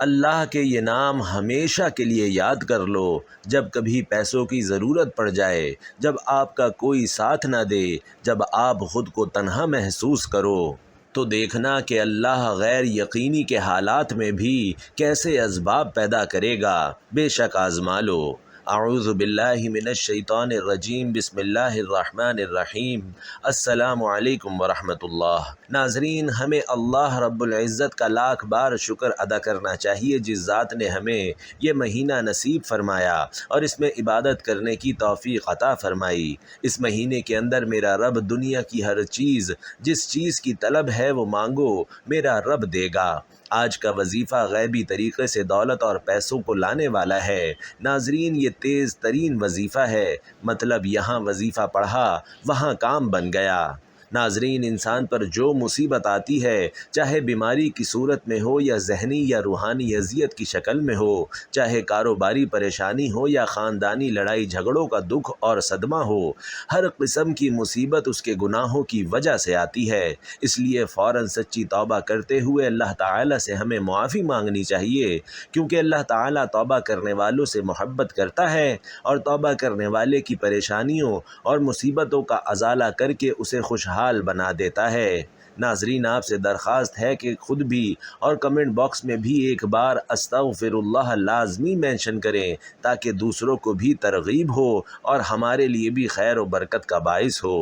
اللہ کے یہ نام ہمیشہ کے لیے یاد کر لو، جب کبھی پیسوں کی ضرورت پڑ جائے، جب آپ کا کوئی ساتھ نہ دے، جب آپ خود کو تنہا محسوس کرو، تو دیکھنا کہ اللہ غیر یقینی کے حالات میں بھی کیسے اسباب پیدا کرے گا، بے شک آزما لو۔ اعوذ باللہ من الشیطان الرجیم، بسم اللہ الرحمن الرحیم۔ السلام علیکم ورحمۃ اللہ۔ ناظرین، ہمیں اللہ رب العزت کا لاکھ بار شکر ادا کرنا چاہیے، جس ذات نے ہمیں یہ مہینہ نصیب فرمایا اور اس میں عبادت کرنے کی توفیق عطا فرمائی۔ اس مہینے کے اندر میرا رب دنیا کی ہر چیز، جس چیز کی طلب ہے وہ مانگو، میرا رب دے گا۔ آج کا وظیفہ غیبی طریقے سے دولت اور پیسوں کو لانے والا ہے۔ ناظرین، یہ تیز ترین وظیفہ ہے، مطلب یہاں وظیفہ پڑھا وہاں کام بن گیا۔ ناظرین، انسان پر جو مصیبت آتی ہے، چاہے بیماری کی صورت میں ہو یا ذہنی یا روحانی اذیت کی شکل میں ہو، چاہے کاروباری پریشانی ہو یا خاندانی لڑائی جھگڑوں کا دکھ اور صدمہ ہو، ہر قسم کی مصیبت اس کے گناہوں کی وجہ سے آتی ہے۔ اس لیے فوراً سچی توبہ کرتے ہوئے اللہ تعالیٰ سے ہمیں معافی مانگنی چاہیے، کیونکہ اللہ تعالیٰ توبہ کرنے والوں سے محبت کرتا ہے اور توبہ کرنے والے کی پریشانیوں اور مصیبتوں کا ازالہ کر کے اسے خوشحال بنا دیتا ہے۔ ناظرین، آپ سے درخواست ہے کہ خود بھی اور کمنٹ باکس میں بھی ایک بار استغفر اللہ لازمی مینشن کریں، تاکہ دوسروں کو بھی ترغیب ہو اور ہمارے لیے بھی خیر و برکت کا باعث ہو۔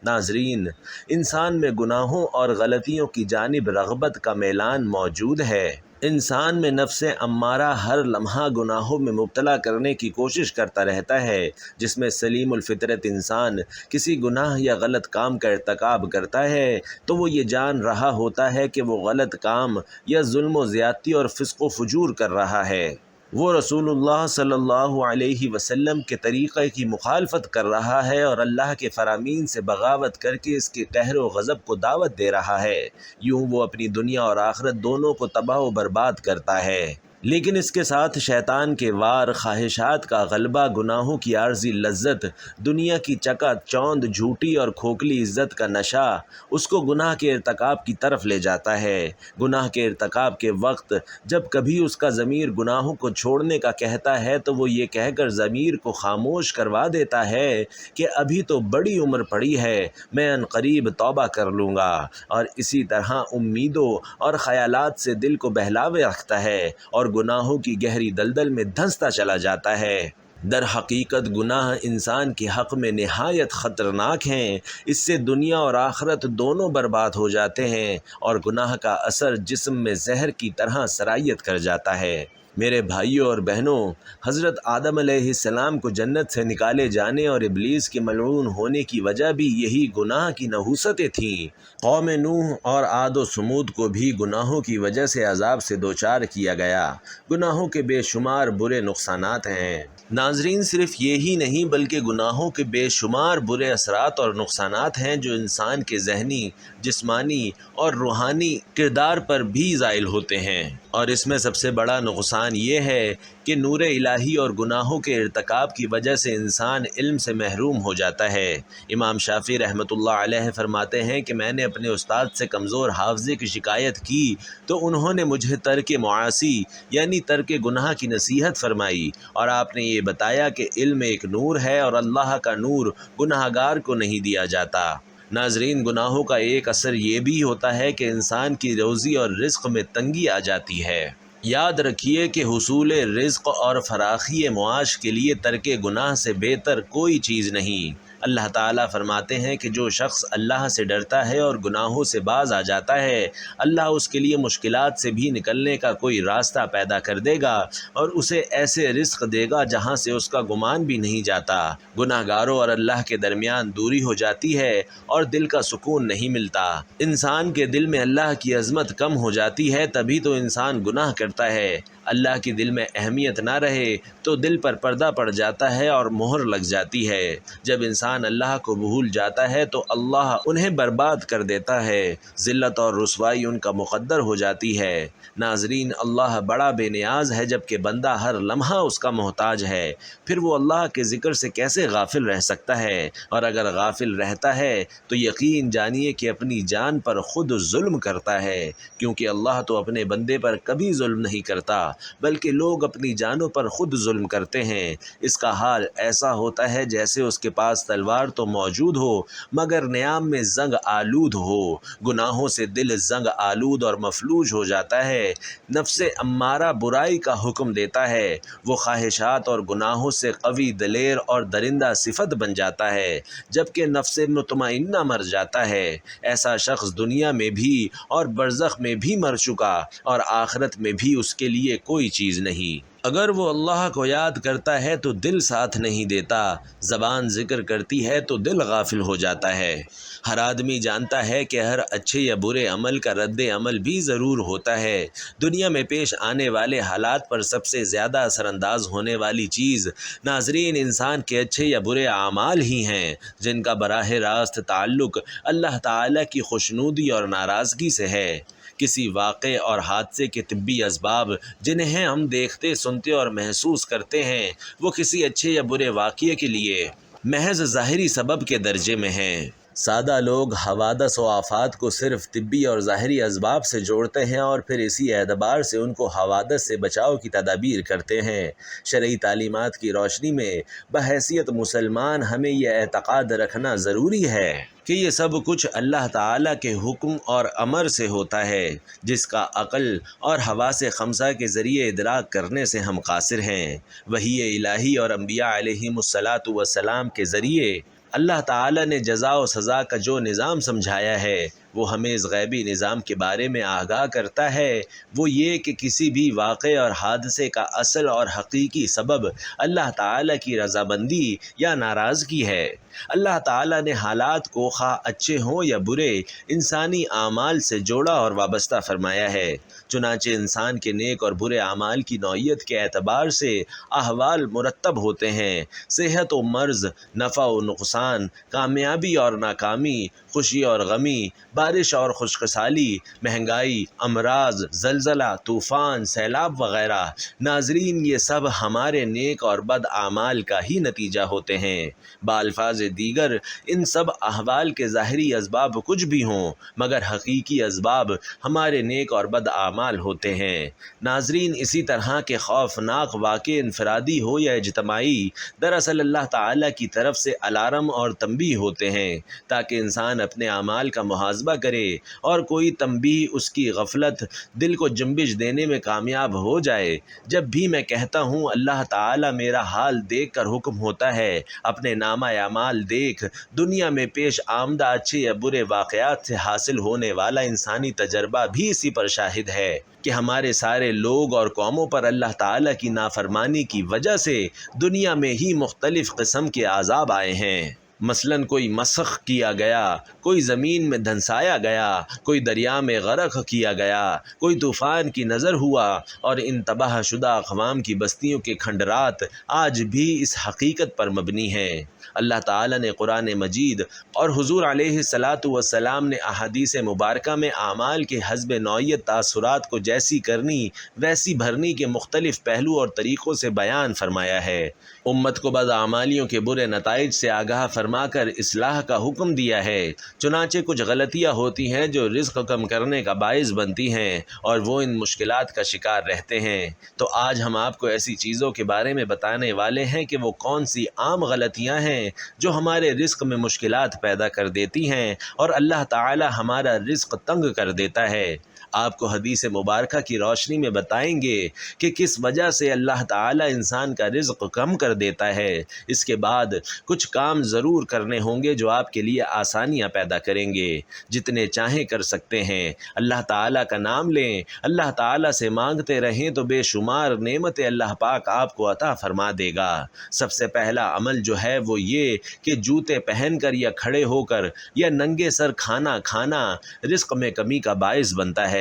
ناظرین، انسان میں گناہوں اور غلطیوں کی جانب رغبت کا میلان موجود ہے۔ انسان میں نفس امارہ ہر لمحہ گناہوں میں مبتلا کرنے کی کوشش کرتا رہتا ہے۔ جس میں سلیم الفطرت انسان کسی گناہ یا غلط کام کا ارتکاب کرتا ہے تو وہ یہ جان رہا ہوتا ہے کہ وہ غلط کام یا ظلم و زیادتی اور فسق و فجور کر رہا ہے، وہ رسول اللہ صلی اللہ علیہ وسلم کے طریقے کی مخالفت کر رہا ہے اور اللہ کے فرامین سے بغاوت کر کے اس کے قہر و غضب کو دعوت دے رہا ہے۔ یوں وہ اپنی دنیا اور آخرت دونوں کو تباہ و برباد کرتا ہے۔ لیکن اس کے ساتھ شیطان کے وار، خواہشات کا غلبہ، گناہوں کی عارضی لذت، دنیا کی چکا چوند، جھوٹی اور کھوکھلی عزت کا نشہ اس کو گناہ کے ارتکاب کی طرف لے جاتا ہے۔ گناہ کے ارتکاب کے وقت جب کبھی اس کا ضمیر گناہوں کو چھوڑنے کا کہتا ہے تو وہ یہ کہہ کر ضمیر کو خاموش کروا دیتا ہے کہ ابھی تو بڑی عمر پڑی ہے، میں عنقریب توبہ کر لوں گا، اور اسی طرح امیدوں اور خیالات سے دل کو بہلاوے رکھتا ہے اور گناہوں کی گہری دلدل میں دھنستا چلا جاتا ہے۔ در حقیقت گناہ انسان کے حق میں نہایت خطرناک ہیں، اس سے دنیا اور آخرت دونوں برباد ہو جاتے ہیں اور گناہ کا اثر جسم میں زہر کی طرح سرایت کر جاتا ہے۔ میرے بھائیوں اور بہنوں، حضرت آدم علیہ السلام کو جنت سے نکالے جانے اور ابلیس کے ملعون ہونے کی وجہ بھی یہی گناہ کی نحوستیں تھیں۔ قوم نوح اور عاد و ثمود کو بھی گناہوں کی وجہ سے عذاب سے دوچار کیا گیا۔ گناہوں کے بے شمار برے نقصانات ہیں۔ ناظرین، صرف یہی نہیں بلکہ گناہوں کے بے شمار برے اثرات اور نقصانات ہیں جو انسان کے ذہنی، جسمانی اور روحانی کردار پر بھی زائل ہوتے ہیں، اور اس میں سب سے بڑا نقصان یہ ہے کہ نور الہی اور گناہوں کے ارتکاب کی وجہ سے انسان علم سے محروم ہو جاتا ہے۔ امام شافعی رحمۃ اللہ علیہ فرماتے ہیں کہ میں نے اپنے استاد سے کمزور حافظے کی شکایت کی تو انہوں نے مجھے ترک معاصی یعنی ترک گناہ کی نصیحت فرمائی، اور آپ نے یہ بتایا کہ علم ایک نور ہے اور اللہ کا نور گناہ گار کو نہیں دیا جاتا۔ ناظرین، گناہوں کا ایک اثر یہ بھی ہوتا ہے کہ انسان کی روزی اور رزق میں تنگی آ جاتی ہے۔ یاد رکھیے کہ حصول رزق اور فراخی معاش کے لیے ترک گناہ سے بہتر کوئی چیز نہیں۔ اللہ تعالیٰ فرماتے ہیں کہ جو شخص اللہ سے ڈرتا ہے اور گناہوں سے باز آ جاتا ہے، اللہ اس کے لیے مشکلات سے بھی نکلنے کا کوئی راستہ پیدا کر دے گا اور اسے ایسے رزق دے گا جہاں سے اس کا گمان بھی نہیں جاتا۔ گناہ گاروں اور اللہ کے درمیان دوری ہو جاتی ہے اور دل کا سکون نہیں ملتا۔ انسان کے دل میں اللہ کی عظمت کم ہو جاتی ہے، تبھی تو انسان گناہ کرتا ہے۔ اللہ کی دل میں اہمیت نہ رہے تو دل پر پردہ پڑ جاتا ہے اور مہر لگ جاتی ہے۔ جب انسان انسان اللہ کو بھول جاتا ہے تو اللہ انہیں برباد کر دیتا ہے، ذلت اور رسوائی ان کا مقدر ہو جاتی ہے۔ ناظرین، اللہ بڑا بے نیاز ہے جبکہ بندہ ہر لمحہ اس کا محتاج ہے، پھر وہ اللہ کے ذکر سے کیسے غافل رہ سکتا ہے؟ اور اگر غافل رہتا ہے تو یقین جانیے کہ اپنی جان پر خود ظلم کرتا ہے، کیونکہ اللہ تو اپنے بندے پر کبھی ظلم نہیں کرتا، بلکہ لوگ اپنی جانوں پر خود ظلم کرتے ہیں۔ اس کا حال ایسا ہوتا ہے جیسے اس کے پاس تلوار تو موجود ہو مگر نیام میں زنگ آلود ہو۔ گناہوں سے دل زنگ آلود اور مفلوج ہو جاتا ہے۔ نفس امارہ برائی کا حکم دیتا ہے، وہ خواہشات اور گناہوں سے قوی دلیر اور درندہ صفت بن جاتا ہے، جبکہ نفس مطمئنہ مر جاتا ہے۔ ایسا شخص دنیا میں بھی اور برزخ میں بھی مر چکا اور آخرت میں بھی اس کے لیے کوئی چیز نہیں۔ اگر وہ اللہ کو یاد کرتا ہے تو دل ساتھ نہیں دیتا، زبان ذکر کرتی ہے تو دل غافل ہو جاتا ہے۔ ہر آدمی جانتا ہے کہ ہر اچھے یا برے عمل کا رد عمل بھی ضرور ہوتا ہے۔ دنیا میں پیش آنے والے حالات پر سب سے زیادہ اثر انداز ہونے والی چیز ناظرین انسان کے اچھے یا برے اعمال ہی ہیں، جن کا براہ راست تعلق اللہ تعالیٰ کی خوشنودی اور ناراضگی سے ہے۔ کسی واقعے اور حادثے کے طبی اسباب جنہیں ہم دیکھتے، سنتے اور محسوس کرتے ہیں، وہ کسی اچھے یا برے واقعے کے لیے محض ظاہری سبب کے درجے میں ہیں۔ سادہ لوگ حوادث و آفات کو صرف طبی اور ظاہری اسباب سے جوڑتے ہیں اور پھر اسی اعتبار سے ان کو حوادث سے بچاؤ کی تدابیر کرتے ہیں۔ شرعی تعلیمات کی روشنی میں بحیثیت مسلمان ہمیں یہ اعتقاد رکھنا ضروری ہے کہ یہ سب کچھ اللہ تعالیٰ کے حکم اور امر سے ہوتا ہے، جس کا عقل اور حواس خمسہ کے ذریعے ادراک کرنے سے ہم قاصر ہیں۔ وحی الہی اور انبیاء علیہم الصلاۃ والسلام کے ذریعے اللہ تعالیٰ نے جزا و سزا کا جو نظام سمجھایا ہے وہ ہمیں اس غیبی نظام کے بارے میں آگاہ کرتا ہے، وہ یہ کہ کسی بھی واقعے اور حادثے کا اصل اور حقیقی سبب اللہ تعالیٰ کی رضامندی یا ناراضگی ہے۔ اللہ تعالیٰ نے حالات کو خواہ اچھے ہوں یا برے انسانی اعمال سے جوڑا اور وابستہ فرمایا ہے، چنانچہ انسان کے نیک اور برے اعمال کی نوعیت کے اعتبار سے احوال مرتب ہوتے ہیں۔ صحت و مرض، نفع و نقصان، کامیابی اور ناکامی، خوشی اور غمی، بارش اور خشک سالی، مہنگائی، امراض، زلزلہ، طوفان، سیلاب وغیرہ۔ ناظرین، یہ سب ہمارے نیک اور بد اعمال کا ہی نتیجہ ہوتے ہیں۔ بالفاظ دیگر ان سب احوال کے ظاہری اسباب کچھ بھی ہوں مگر حقیقی اسباب ہمارے نیک اور بد اعمال ہوتے ہیں۔ ناظرین، اسی طرح کے خوفناک واقعے انفرادی ہو یا اجتماعی دراصل اللہ تعالیٰ کی طرف سے الارم اور تنبیہ ہوتے ہیں تاکہ انسان اپنے اعمال کا محاسبہ کرے اور کوئی تنبیہ اس کی غفلت دل کو جنبش دینے میں کامیاب ہو جائے۔ جب بھی میں کہتا ہوں اللہ تعالیٰ میرا حال دیکھ کر حکم ہوتا ہے، اپنے نامہ اعمال دیکھ، دنیا میں پیش آمدہ اچھے یا برے واقعات سے حاصل ہونے والا انسانی تجربہ بھی اسی پر شاہد ہے کہ ہمارے سارے لوگ اور قوموں پر اللہ تعالیٰ کی نافرمانی کی وجہ سے دنیا میں ہی مختلف قسم کے عذاب آئے ہیں۔ مثلاً کوئی مسخ کیا گیا، کوئی زمین میں دھنسایا گیا، کوئی دریا میں غرق کیا گیا، کوئی طوفان کی نظر ہوا، اور ان تباہ شدہ اقوام کی بستیوں کے کھنڈرات آج بھی اس حقیقت پر مبنی ہیں۔ اللہ تعالیٰ نے قرآن مجید اور حضور علیہ الصلاۃ والسلام نے احادیث مبارکہ میں اعمال کے حسب نوعیت تاثرات کو جیسی کرنی ویسی بھرنی کے مختلف پہلو اور طریقوں سے بیان فرمایا ہے۔ امت کو بداعمالیوں کے برے نتائج سے آگاہ فرما کر اصلاح کا حکم دیا ہے۔ چنانچہ کچھ غلطیاں ہوتی ہیں جو رزق کم کرنے کا باعث بنتی ہیں اور وہ ان مشکلات کا شکار رہتے ہیں۔ تو آج ہم آپ کو ایسی چیزوں کے بارے میں بتانے والے ہیں کہ وہ کون سی عام غلطیاں ہیں جو ہمارے رزق میں مشکلات پیدا کر دیتی ہیں اور اللہ تعالی ہمارا رزق تنگ کر دیتا ہے۔ آپ کو حدیث مبارکہ کی روشنی میں بتائیں گے کہ کس وجہ سے اللہ تعالیٰ انسان کا رزق کم کر دیتا ہے۔ اس کے بعد کچھ کام ضرور کرنے ہوں گے جو آپ کے لیے آسانیاں پیدا کریں گے، جتنے چاہیں کر سکتے ہیں۔ اللہ تعالیٰ کا نام لیں، اللہ تعالیٰ سے مانگتے رہیں تو بے شمار نعمت اللہ پاک آپ کو عطا فرما دے گا۔ سب سے پہلا عمل جو ہے وہ یہ کہ جوتے پہن کر یا کھڑے ہو کر یا ننگے سر کھانا کھانا رزق میں کمی کا باعث بنتا ہے۔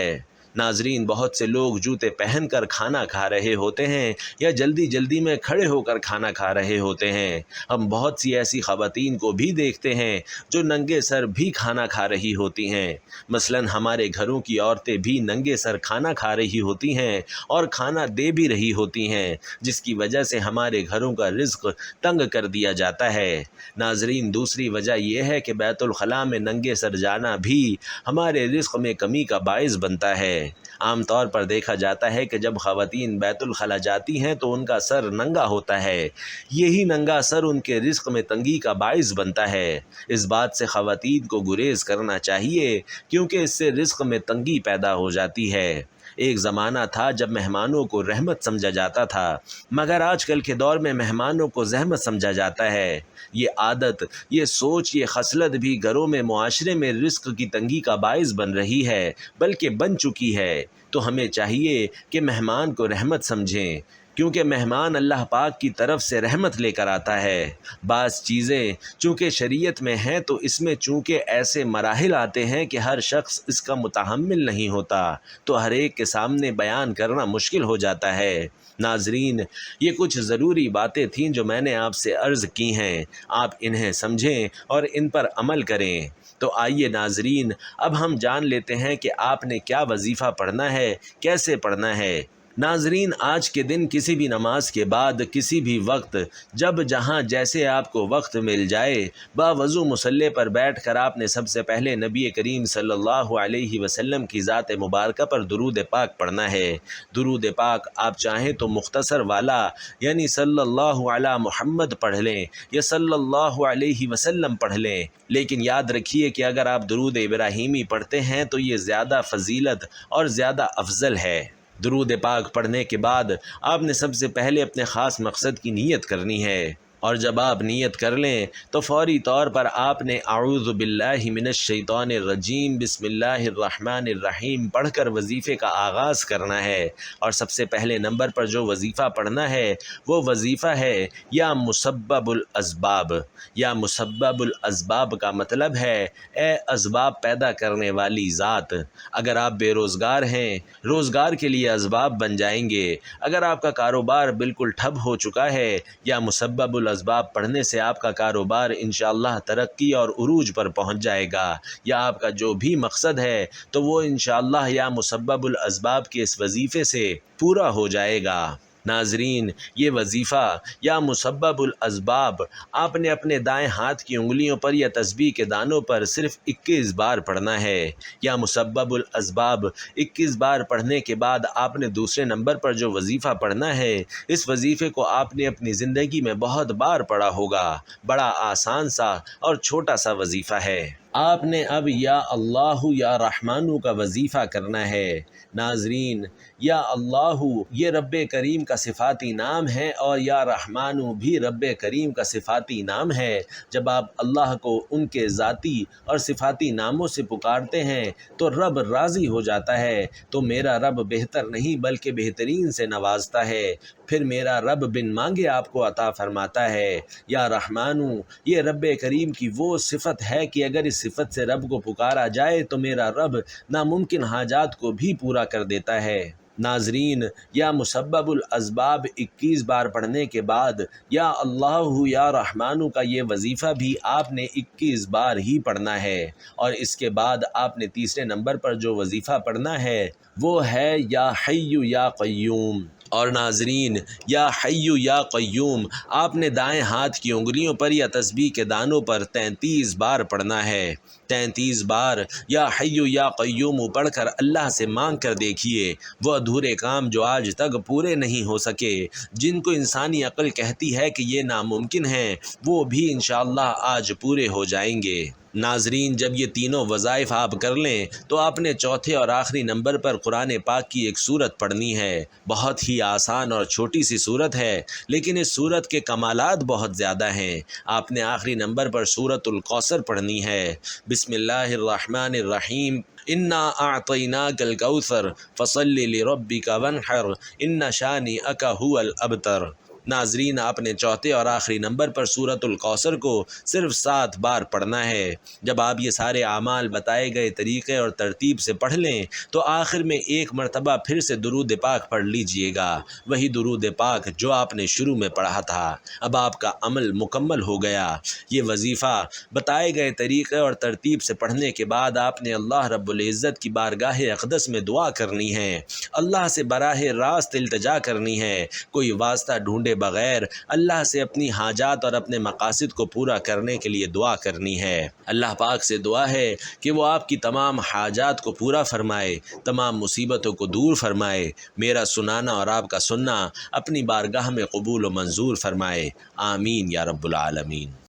ناظرین، بہت سے لوگ جوتے پہن کر کھانا کھا رہے ہوتے ہیں یا جلدی جلدی میں کھڑے ہو کر کھانا کھا رہے ہوتے ہیں۔ ہم بہت سی ایسی خواتین کو بھی دیکھتے ہیں جو ننگے سر بھی کھانا کھا رہی ہوتی ہیں۔ مثلاً ہمارے گھروں کی عورتیں بھی ننگے سر کھانا کھا رہی ہوتی ہیں اور کھانا دے بھی رہی ہوتی ہیں، جس کی وجہ سے ہمارے گھروں کا رزق تنگ کر دیا جاتا ہے۔ ناظرین، دوسری وجہ یہ ہے کہ بیت الخلاء میں ننگے سر جانا بھی ہمارے رزق میں کمی کا باعث بنتا ہے۔ عام طور پر دیکھا جاتا ہے کہ جب خواتین بیت الخلاء جاتی ہیں تو ان کا سر ننگا ہوتا ہے۔ یہی ننگا سر ان کے رزق میں تنگی کا باعث بنتا ہے۔ اس بات سے خواتین کو گریز کرنا چاہیے کیونکہ اس سے رزق میں تنگی پیدا ہو جاتی ہے۔ ایک زمانہ تھا جب مہمانوں کو رحمت سمجھا جاتا تھا، مگر آج کل کے دور میں مہمانوں کو زحمت سمجھا جاتا ہے۔ یہ عادت، یہ سوچ، یہ خصلت بھی گھروں میں، معاشرے میں رزق کی تنگی کا باعث بن رہی ہے، بلکہ بن چکی ہے۔ تو ہمیں چاہیے کہ مہمان کو رحمت سمجھیں، کیونکہ مہمان اللہ پاک کی طرف سے رحمت لے کر آتا ہے۔ بعض چیزیں چونکہ شریعت میں ہیں تو اس میں چونکہ ایسے مراحل آتے ہیں کہ ہر شخص اس کا متحمل نہیں ہوتا، تو ہر ایک کے سامنے بیان کرنا مشکل ہو جاتا ہے۔ ناظرین، یہ کچھ ضروری باتیں تھیں جو میں نے آپ سے عرض کی ہیں، آپ انہیں سمجھیں اور ان پر عمل کریں۔ تو آئیے ناظرین، اب ہم جان لیتے ہیں کہ آپ نے کیا وظیفہ پڑھنا ہے، کیسے پڑھنا ہے۔ ناظرین، آج کے دن کسی بھی نماز کے بعد کسی بھی وقت، جب جہاں جیسے آپ کو وقت مل جائے، باوضو مصلی پر بیٹھ کر آپ نے سب سے پہلے نبی کریم صلی اللہ علیہ وسلم کی ذات مبارکہ پر درود پاک پڑھنا ہے۔ درود پاک آپ چاہیں تو مختصر والا یعنی صلی اللہ علی محمد پڑھ لیں یا صلی اللہ علیہ وسلم پڑھ لیں، لیکن یاد رکھیے کہ اگر آپ درود ابراہیمی پڑھتے ہیں تو یہ زیادہ فضیلت اور زیادہ افضل ہے۔ درود پاک پڑھنے کے بعد آپ نے سب سے پہلے اپنے خاص مقصد کی نیت کرنی ہے، اور جب آپ نیت کر لیں تو فوری طور پر آپ نے اعوذ باللہ من الشیطان الرجیم بسم اللہ الرحمن الرحیم پڑھ کر وظیفے کا آغاز کرنا ہے۔ اور سب سے پہلے نمبر پر جو وظیفہ پڑھنا ہے وہ وظیفہ ہے یا مسبب الاسباب۔ یا مسبب الاسباب کا مطلب ہے اے اسباب پیدا کرنے والی ذات۔ اگر آپ بے روزگار ہیں، روزگار کے لیے اسباب بن جائیں گے۔ اگر آپ کا کاروبار بالکل ٹھپ ہو چکا ہے، یا مسبب الاسباب پڑھنے سے آپ کا کاروبار انشاءاللہ ترقی اور عروج پر پہنچ جائے گا، یا آپ کا جو بھی مقصد ہے تو وہ انشاءاللہ یا مسبب الاسباب کے اس وظیفے سے پورا ہو جائے گا۔ ناظرین، یہ وظیفہ یا مسبب الاسباب آپ نے اپنے دائیں ہاتھ کی انگلیوں پر یا تسبیح کے دانوں پر صرف 21 بار پڑھنا ہے۔ یا مسبب الاسباب 21 بار پڑھنے کے بعد آپ نے دوسرے نمبر پر جو وظیفہ پڑھنا ہے، اس وظیفے کو آپ نے اپنی زندگی میں بہت بار پڑھا ہوگا۔ بڑا آسان سا اور چھوٹا سا وظیفہ ہے۔ آپ نے اب یا اللہ یا رحمانو کا وظیفہ کرنا ہے۔ ناظرین، یا اللہ یہ رب کریم کا صفاتی نام ہے اور یا رحمانو بھی رب کریم کا صفاتی نام ہے۔ جب آپ اللہ کو ان کے ذاتی اور صفاتی ناموں سے پکارتے ہیں تو رب راضی ہو جاتا ہے، تو میرا رب بہتر نہیں بلکہ بہترین سے نوازتا ہے، پھر میرا رب بن مانگے آپ کو عطا فرماتا ہے۔ یا رحمانو یہ رب کریم کی وہ صفت ہے کہ اگر اس صفت سے رب کو پکارا جائے تو میرا رب ناممکن حاجات کو بھی پورا کر دیتا ہے۔ ناظرین، یا مسبب الاسباب 21 بار پڑھنے کے بعد یا اللہ یا رحمانو کا یہ وظیفہ بھی آپ نے 21 بار ہی پڑھنا ہے۔ اور اس کے بعد آپ نے تیسرے نمبر پر جو وظیفہ پڑھنا ہے وہ ہے یا حی یا قیوم۔ اور ناظرین، یا حی یا قیوم آپ نے دائیں ہاتھ کی انگلیوں پر یا تسبیح کے دانوں پر 33 بار پڑھنا ہے۔ 33 بار یا حی یا قیوم پڑھ کر اللہ سے مانگ کر دیکھیے، وہ ادھورے کام جو آج تک پورے نہیں ہو سکے، جن کو انسانی عقل کہتی ہے کہ یہ ناممکن ہیں، وہ بھی انشاءاللہ آج پورے ہو جائیں گے۔ ناظرین، جب یہ تینوں وظائف آپ کر لیں تو آپ نے چوتھے اور آخری نمبر پر قرآن پاک کی ایک سورت پڑھنی ہے۔ بہت ہی آسان اور چھوٹی سی سورت ہے، لیکن اس سورت کے کمالات بہت زیادہ ہیں۔ آپ نے آخری نمبر پر سورت الکوثر پڑھنی ہے۔ بسم اللہ الرحمن الرحیم، انا اعطیناک الکوثر فصل لربک وانحر ان شانئک ھو الابتر۔ ناظرین، آپ نے چوتھے اور آخری نمبر پر سورۃ الکوثر کو صرف 7 بار پڑھنا ہے۔ جب آپ یہ سارے اعمال بتائے گئے طریقے اور ترتیب سے پڑھ لیں تو آخر میں ایک مرتبہ پھر سے درود پاک پڑھ لیجئے گا، وہی درود پاک جو آپ نے شروع میں پڑھا تھا۔ اب آپ کا عمل مکمل ہو گیا۔ یہ وظیفہ بتائے گئے طریقے اور ترتیب سے پڑھنے کے بعد آپ نے اللہ رب العزت کی بارگاہ اقدس میں دعا کرنی ہے، اللہ سے براہ راست التجا کرنی ہے، کوئی واسطہ ڈھونڈے بغیر اللہ سے اپنی حاجات اور اپنے مقاصد کو پورا کرنے کے لیے دعا کرنی ہے۔ اللہ پاک سے دعا ہے کہ وہ آپ کی تمام حاجات کو پورا فرمائے، تمام مصیبتوں کو دور فرمائے، میرا سنانا اور آپ کا سننا اپنی بارگاہ میں قبول و منظور فرمائے۔ آمین یا رب العالمین۔